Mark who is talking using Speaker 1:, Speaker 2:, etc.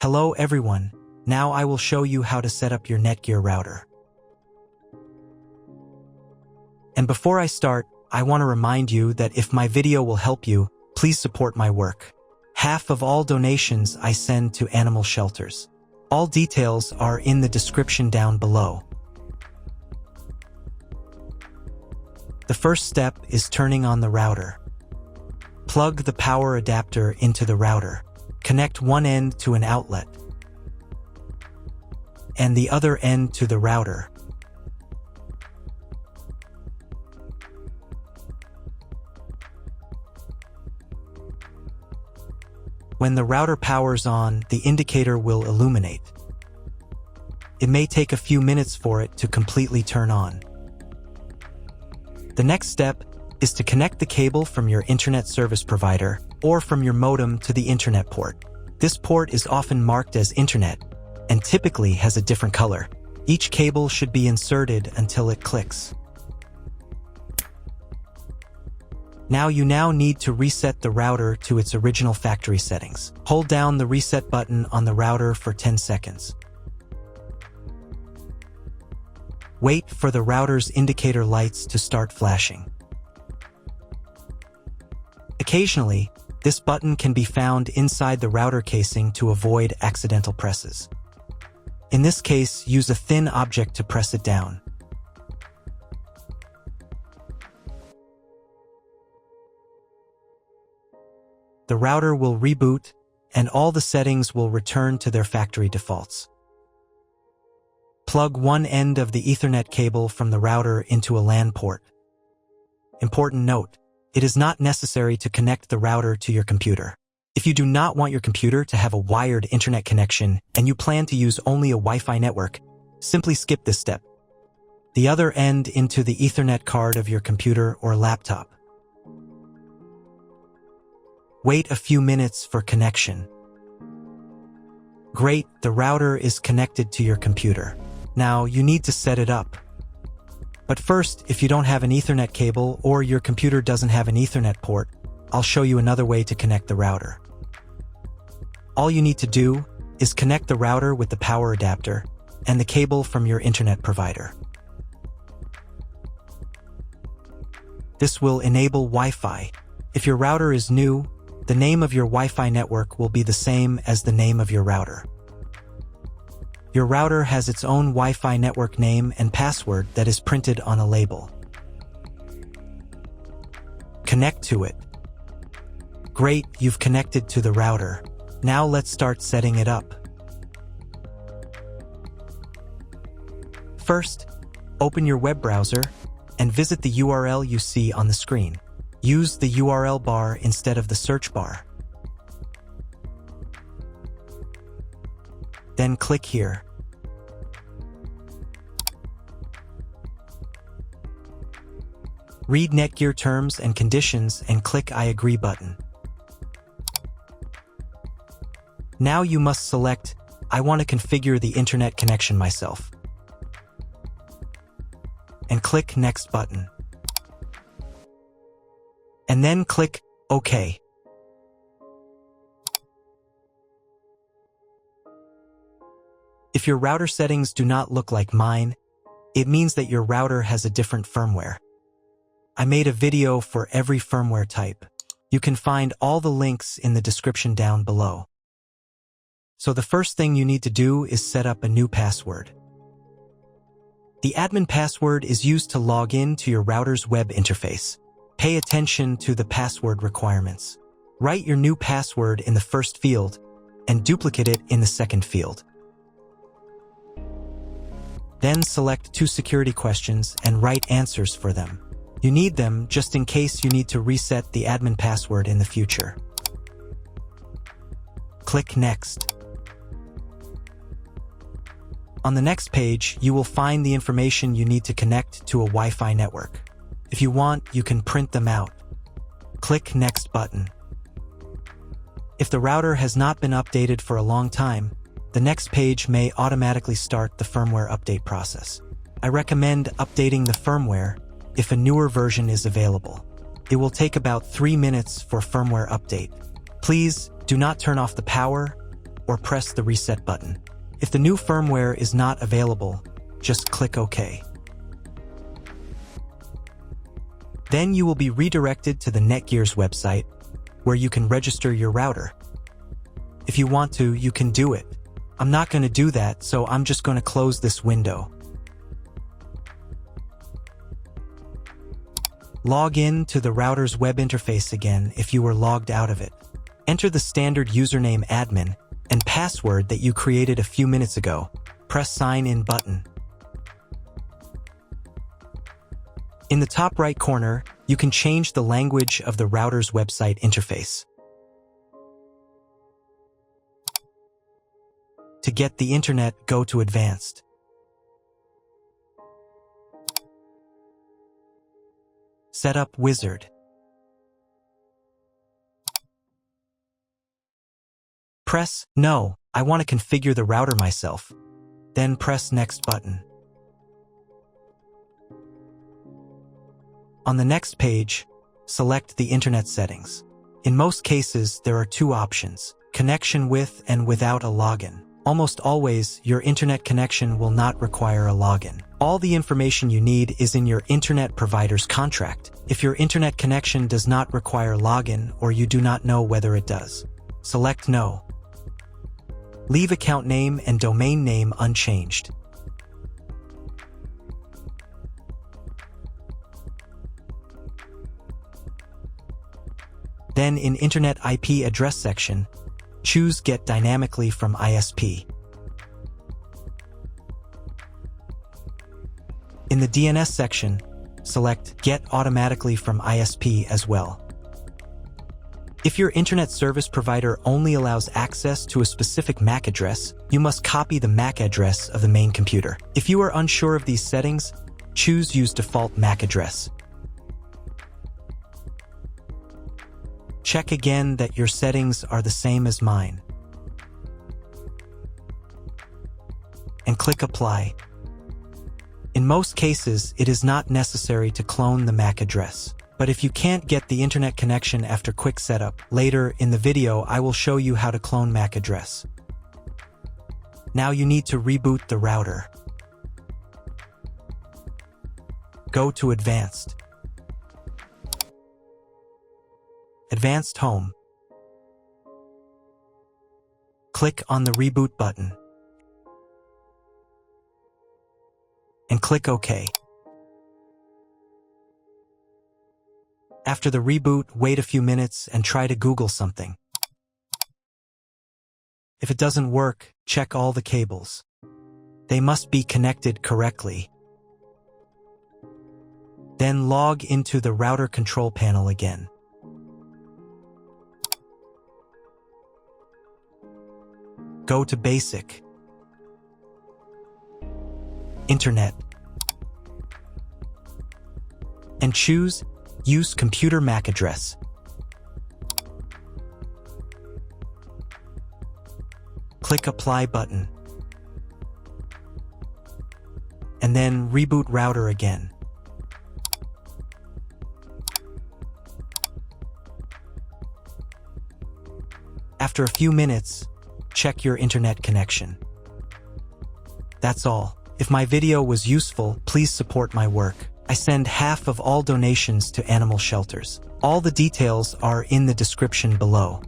Speaker 1: Hello everyone, now I will show you how to set up your NETGEAR router. And before I start, I want to remind you that if my video will help you, please support my work. Half of all donations I send to animal shelters. All details are in the description down below. The first step is turning on the router. Plug the power adapter into the router. Connect one end to an outlet and the other end to the router. When the router powers on, the indicator will illuminate. It may take a few minutes for it to completely turn on. The next step is to connect the cable from your internet service provider or from your modem to the internet port. This port is often marked as internet and typically has a different color. Each cable should be inserted until it clicks. You now need to reset the router to its original factory settings. Hold down the reset button on the router for 10 seconds. Wait for the router's indicator lights to start flashing. Occasionally, this button can be found inside the router casing to avoid accidental presses. In this case, use a thin object to press it down. The router will reboot, and all the settings will return to their factory defaults. Plug one end of the Ethernet cable from the router into a LAN port. Important note: it is not necessary to connect the router to your computer. If you do not want your computer to have a wired internet connection and you plan to use only a Wi-Fi network, simply skip this step. The other end into the Ethernet card of your computer or laptop. Wait a few minutes for connection. Great, the router is connected to your computer. Now you need to set it up. But first, if you don't have an Ethernet cable or your computer doesn't have an Ethernet port, I'll show you another way to connect the router. All you need to do is connect the router with the power adapter and the cable from your internet provider. This will enable Wi-Fi. If your router is new, the name of your Wi-Fi network will be the same as the name of your router. Your router has its own Wi-Fi network name and password that is printed on a label. Connect to it. Great, you've connected to the router. Now let's start setting it up. First, open your web browser and visit the URL you see on the screen. Use the URL bar instead of the search bar. Then click here. Read NETGEAR terms and conditions and click I agree button. Now you must select I want to configure the internet connection myself. And click Next button. And then click OK. If your router settings do not look like mine, it means that your router has a different firmware. I made a video for every firmware type. You can find all the links in the description down below. So the first thing you need to do is set up a new password. The admin password is used to log in to your router's web interface. Pay attention to the password requirements. Write your new password in the first field and duplicate it in the second field. Then select 2 security questions and write answers for them. You need them just in case you need to reset the admin password in the future. Click Next. On the next page, you will find the information you need to connect to a Wi-Fi network. If you want, you can print them out. Click Next button. If the router has not been updated for a long time, the next page may automatically start the firmware update process. I recommend updating the firmware if a newer version is available. It will take about 3 minutes for firmware update. Please do not turn off the power or press the reset button. If the new firmware is not available, just click OK. Then you will be redirected to the NETGEAR's website, where you can register your router. If you want to, you can do it. I'm not going to do that, so I'm just going to close this window. Log in to the router's web interface again if you were logged out of it. Enter the standard username admin and password that you created a few minutes ago. Press Sign In button. In the top right corner, you can change the language of the router's website interface. To get the internet, go to Advanced. Setup Wizard. Press No, I want to configure the router myself. Then press Next button. On the next page, select the internet settings. In most cases, there are two options: connection with and without a login. Almost always, your internet connection will not require a login. All the information you need is in your internet provider's contract. If your internet connection does not require login or you do not know whether it does, select No. Leave account name and domain name unchanged. Then in Internet IP address section, choose Get Dynamically from ISP. In the DNS section, select Get Automatically from ISP as well. If your internet service provider only allows access to a specific MAC address, you must copy the MAC address of the main computer. If you are unsure of these settings, choose Use Default MAC address. Check again that your settings are the same as mine. And click Apply. In most cases, it is not necessary to clone the MAC address. But if you can't get the internet connection after quick setup, later in the video I will show you how to clone MAC address. Now you need to reboot the router. Go to Advanced. Advanced Home. Click on the Reboot button. And click OK. After the reboot, wait a few minutes and try to Google something. If it doesn't work, check all the cables. They must be connected correctly. Then log into the router control panel again. Go to Basic, Internet, and choose Use Computer MAC Address. Click Apply button, and then reboot router again. After a few minutes, check your internet connection. That's all. If my video was useful, please support my work. I send half of all donations to animal shelters. All the details are in the description below.